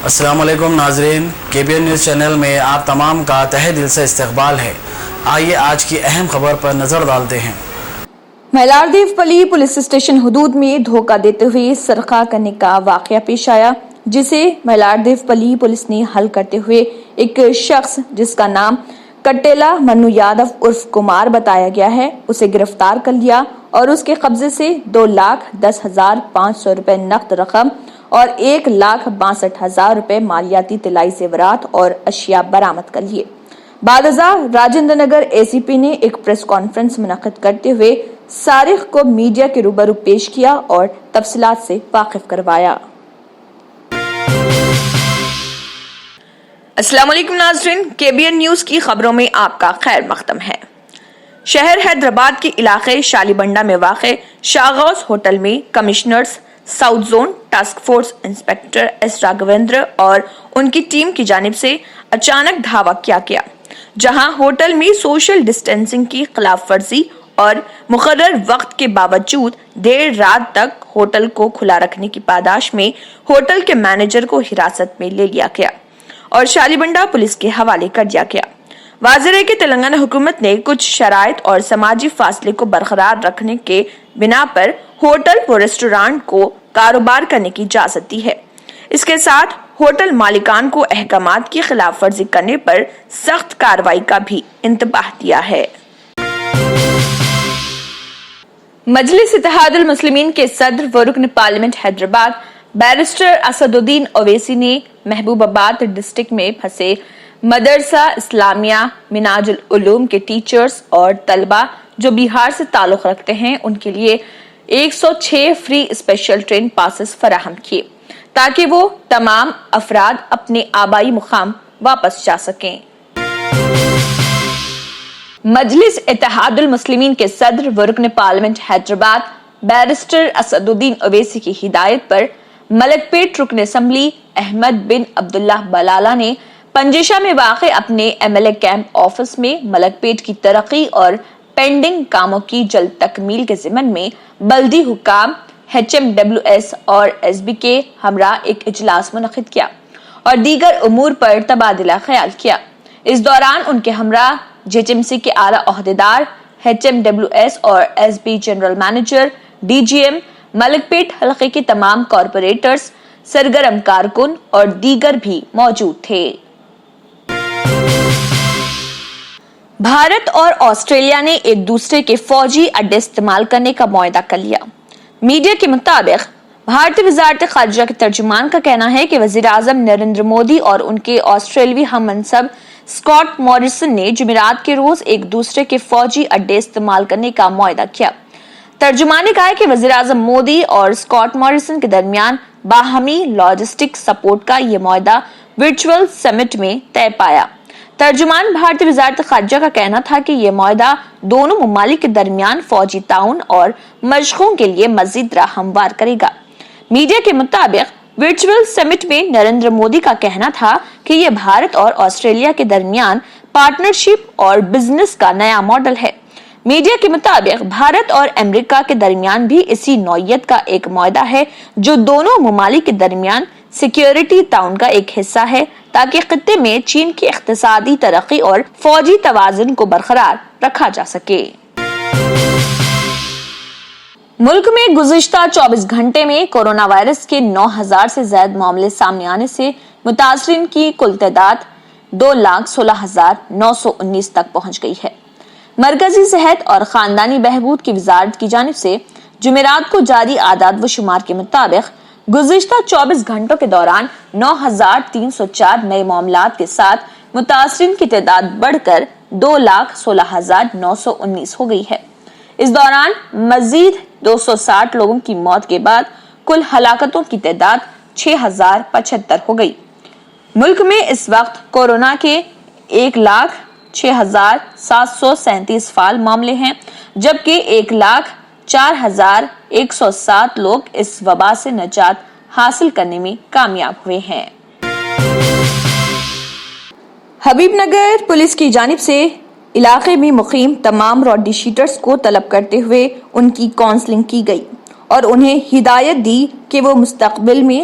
السلام علیکم ناظرین، KBN نیوز چینل میں آپ تمام کا تہہ دل سے استقبال ہے۔ آئیے آج کی اہم خبر پر نظر ڈالتے ہیں۔ ملاردیو پلی پولیس اسٹیشن حدود میں دھوکہ دیتے ہوئے سرقہ کرنے کا واقعہ پیش آیا، جسے ملاردیو پلی پولیس نے حل کرتے ہوئے ایک شخص جس کا نام کٹیلا منو یادو عرف کمار بتایا گیا ہے اسے گرفتار کر لیا اور اس کے قبضے سے 2,10,500 روپے نقد رقم اور 1,62,000 روپے مالیاتی طلائی زیورات اور اشیاء برآمد کر لیے۔ بعد ازاں راجندر نگر ACP نے ایک پریس کانفرنس منعقد کرتے ہوئے سارق کو میڈیا کے روبرو پیش کیا اور تفصیلات سے واقف کروایا۔ السلام علیکم ناظرین، KBN نیوز کی خبروں میں آپ کا خیر مقدم ہے۔ شہر حیدرآباد کے علاقے شالی بنڈا میں واقع شاغوس ہوٹل میں commissioners south zone task force inspector S Raghavendra اور ان کی ٹیم کی جانب سے اچانک دھاوا کیا گیا، جہاں ہوٹل میں سوشل ڈسٹینسنگ کی خلاف ورزی اور مقرر وقت کے باوجود دیر رات تک ہوٹل کو کھلا رکھنے کی پاداش میں ہوٹل کے مینیجر کو حراست میں لے لیا گیا اور شالی بنڈا پولیس کے حوالے کر دیا گیا۔ واضح ہے کہ تلنگانہ حکومت نے کچھ شرائط اور سماجی فاصلے کو برقرار رکھنے کے بنا پر ہوٹل و ریسٹورانٹ کو کاروبار کرنے کی اجازت دی ہے۔ اس کے ساتھ ہوٹل مالکان کو احکامات کی خلاف ورزی کرنے پر سخت کارروائی کا بھی انتباہ دیا ہے۔ مجلس اتحاد المسلمین کے صدر و رکن پارلیمنٹ حیدرآباد بیرسٹر اسد الدین اویسی نے محبوب آباد ڈسٹرکٹ میں پھنسے مدرسہ اسلامیہ مناج العلوم کے ٹیچرز اور طلبہ جو بہار سے تعلق رکھتے ہیں ان کے لیے 106 فری اسپیشل ٹرین پاسز فراہم کیے تاکہ وہ تمام افراد اپنے آبائی مقام واپس جا سکیں۔ مجلس اتحاد المسلمین کے صدر و رکن پارلیمنٹ حیدرآباد بیرسٹر اسد الدین اویسی کی ہدایت پر ملک پیٹ رکن اسمبلی احمد بن عبداللہ بلالہ نے پنجیشہ میں واقع اپنے MLA کیمپ آفس میں ملک پیٹ کی ترقی اور پینڈنگ کاموں کی جلد تکمیل کے ضمن میں بلدی حکام HMWS اور SB کے ہمراہ ایک اجلاس منعقد کیا اور دیگر امور پر تبادلہ خیال کیا۔ اس دوران ان کے ہمراہ JHMC کے اعلیٰ عہدیدار HMWS اور SB جنرل مینیجر DGM ملک پیٹ حلقے کے تمام کارپوریٹرز سرگرم کارکن اور دیگر بھی موجود تھے۔ بھارت اور آسٹریلیا نے ایک دوسرے کے فوجی اڈے استعمال کرنے کا معاہدہ کر لیا۔ میڈیا کے مطابق بھارتی وزارت خارجہ کے ترجمان کا کہنا ہے کہ وزیر اعظم نریندر مودی اور ان کے آسٹریلوی ہم منصب اسکاٹ موریسن نے جمعرات کے روز ایک دوسرے کے فوجی اڈے استعمال کرنے کا معاہدہ کیا۔ ترجمان نے کہا کہ وزیر اعظم مودی اور اسکاٹ موریسن کے درمیان باہمی لاجسٹک سپورٹ کا یہ معاہدہ ورچوئل سمٹ میں طے پایا۔ ترجمان بھارتی وزارت خارجہ کا کہنا تھا کہ یہ معاہدہ دونوں ممالک کے درمیان فوجی تعاون اور مشقوں کے لیے مزید راہ ہموار کرے گا۔ میڈیا کے مطابق ورچوئل سمٹ میں نریندر مودی کا کہنا تھا کہ یہ بھارت اور آسٹریلیا کے درمیان پارٹنرشپ اور بزنس کا نیا ماڈل ہے۔ میڈیا کے مطابق بھارت اور امریکہ کے درمیان بھی اسی نوعیت کا ایک معاہدہ ہے جو دونوں ممالک کے درمیان سیکیورٹی تعاون کا ایک حصہ ہے تاکہ خطے میں چین کی اقتصادی ترقی اور فوجی توازن کو برقرار رکھا جا سکے۔ ملک میں گزشتہ 24 گھنٹے میں کورونا وائرس کے 9,000 سے زائد معاملے سامنے آنے سے متاثرین کی کل تعداد 2,16,919 تک پہنچ گئی ہے۔ مرکزی صحت اور خاندانی بہبود کی وزارت کی جانب سے جمعرات کو جاری اعداد و شمار کے مطابق گزشتہ 24 گھنٹوں کے دوران 9,304 نئے معاملات کے ساتھ متاثرین کی تعداد بڑھ کر 2,16,919 ہو گئی ہے۔ اس دوران مزید 260 لوگوں کی موت کے بعد کل ہلاکتوں کی تعداد 6,075 ہو گئی۔ ملک میں اس وقت کورونا کے 1,06,737 فعال معاملے ہیں جبکہ 1,04,107 لوگ اس وبا سے نجات حاصل کرنے میں کامیاب ہوئے ہیں۔ حبیب نگر پولیس کی جانب سے علاقے میں مقیم تمام راڈی شیٹرز کو طلب کرتے ہوئے ان کی کاؤنسلنگ کی گئی اور انہیں ہدایت دی کہ وہ مستقبل میں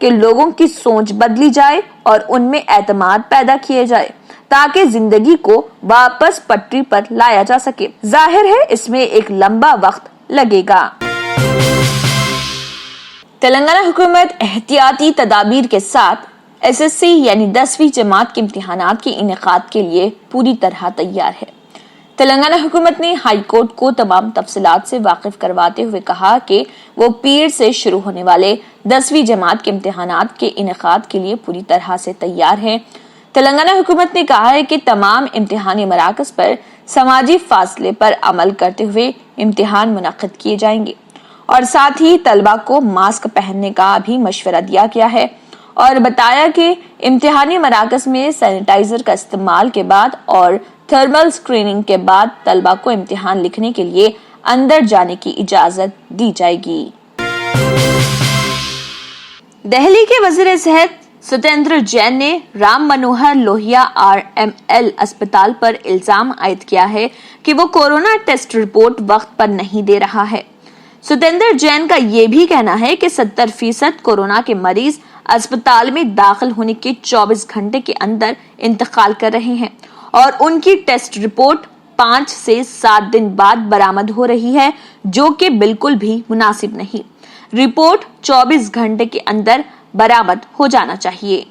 کہ لوگوں کی سوچ بدلی جائے اور ان میں اعتماد پیدا کیے جائے تاکہ زندگی کو واپس پٹری پر لایا جا سکے۔ ظاہر ہے اس میں ایک لمبا وقت لگے گا۔ تلنگانہ حکومت احتیاطی تدابیر کے ساتھ SSC یعنی 10ویں جماعت کے امتحانات کے انعقاد کے لیے پوری طرح تیار ہے۔ تلنگانہ حکومت نے ہائی کورٹ کو تمام تفصیلات سے واقف کرواتے ہوئے کہا کہ وہ پیر سے شروع ہونے والے 10ویں جماعت کے امتحانات کے انعقاد کے لیے پوری طرح سے تیار ہے۔ تلنگانہ حکومت نے کہا ہے کہ تمام امتحانی مراکز پر سماجی فاصلے پر عمل کرتے ہوئے امتحان منعقد کیے جائیں گے اور ساتھ ہی طلبہ کو ماسک پہننے کا بھی مشورہ دیا گیا ہے اور بتایا کہ امتحانی مراکز میں سینیٹائزر کا استعمال کے بعد اور تھرمل اسکریننگ کے بعد طلبہ کو امتحان لکھنے کے لیے اندر جانے کی اجازت دی جائے گی۔ دہلی کے وزیر صحت ستیندر جین نے رام منوہر لوہیا RML اسپتال پر الزام عائد کیا ہے کہ وہ کورونا ٹیسٹ رپورٹ وقت پر نہیں دے رہا ہے۔ ستیندر جین کا یہ بھی کہنا ہے کہ 70% کورونا کے مریض اسپتال میں داخل ہونے کے 24 گھنٹے کے اندر انتقال کر رہے ہیں اور ان کی ٹیسٹ رپورٹ 5 سے 7 دن بعد برآمد ہو رہی ہے، جو کہ بالکل بھی مناسب نہیں۔ رپورٹ 24 گھنٹے کے اندر برآمد ہو جانا چاہیے۔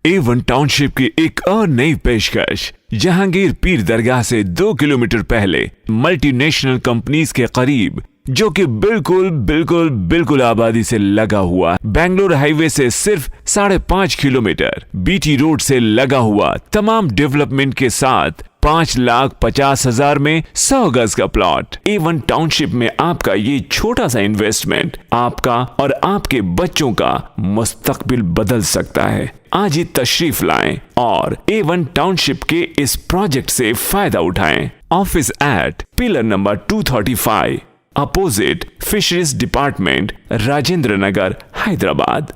A1 ٹاؤن شپ کی ایک اور نئی پیشکش جہانگیر پیر درگاہ سے 2 کلومیٹر پہلے ملٹی نیشنل کمپنیز کے قریب، جو کہ بالکل آبادی سے لگا ہوا، بنگلور ہائی وے سے صرف 5.5 کلومیٹر، BT روڈ سے لگا ہوا، تمام ڈیولپمنٹ کے ساتھ 5,50,000 میں 100 گز کا پلاٹ۔ A1 ٹاؤن شپ میں آپ کا یہ چھوٹا سا انویسٹمنٹ آپ کا اور آپ کے بچوں کا مستقبل بدل سکتا ہے۔ آج ہی تشریف لائیں اور A1 ٹاؤن شپ کے اس پروجیکٹ سے فائدہ اٹھائیں۔ Office at pillar number 235 opposite fisheries department, Rajendra Nagar, Hyderabad.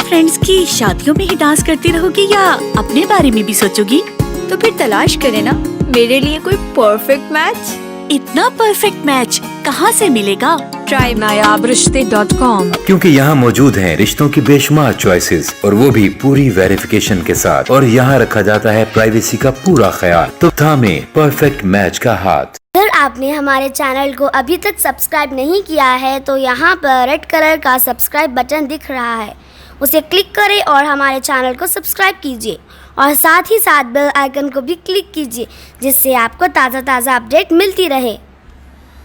Friends کی شادیوں میں ہی ڈانس کرتی رہو گی یا اپنے بارے میں بھی سوچو گی؟ تو پھر تلاش کرے نا میرے لیے کوئی پرفیکٹ میچ۔ اتنا پرفیکٹ میچ کہاں سے ملے گا؟ ٹرائی nayabrishte.com، کیونکہ یہاں موجود ہیں رشتوں کی بے شمار چوائسیز اور وہ بھی پوری ویریفیکیشن کے ساتھ، اور یہاں رکھا جاتا ہے پرائیویسی کا پورا خیال۔ تو تھامے پرفیکٹ میچ کا ہاتھ۔ اگر آپ نے ہمارے چینل کو ابھی تک سبسکرائب نہیں کیا ہے تو یہاں پر ریڈ کلر کا سبسکرائب بٹن دکھ رہا ہے، اسے کلک کریں اور ہمارے چینل کو سبسکرائب کیجیے اور ساتھ ہی ساتھ بیل آئیکن کو بھی کلک کیجیے، جس سے آپ کو تازہ اپڈیٹ ملتی رہے۔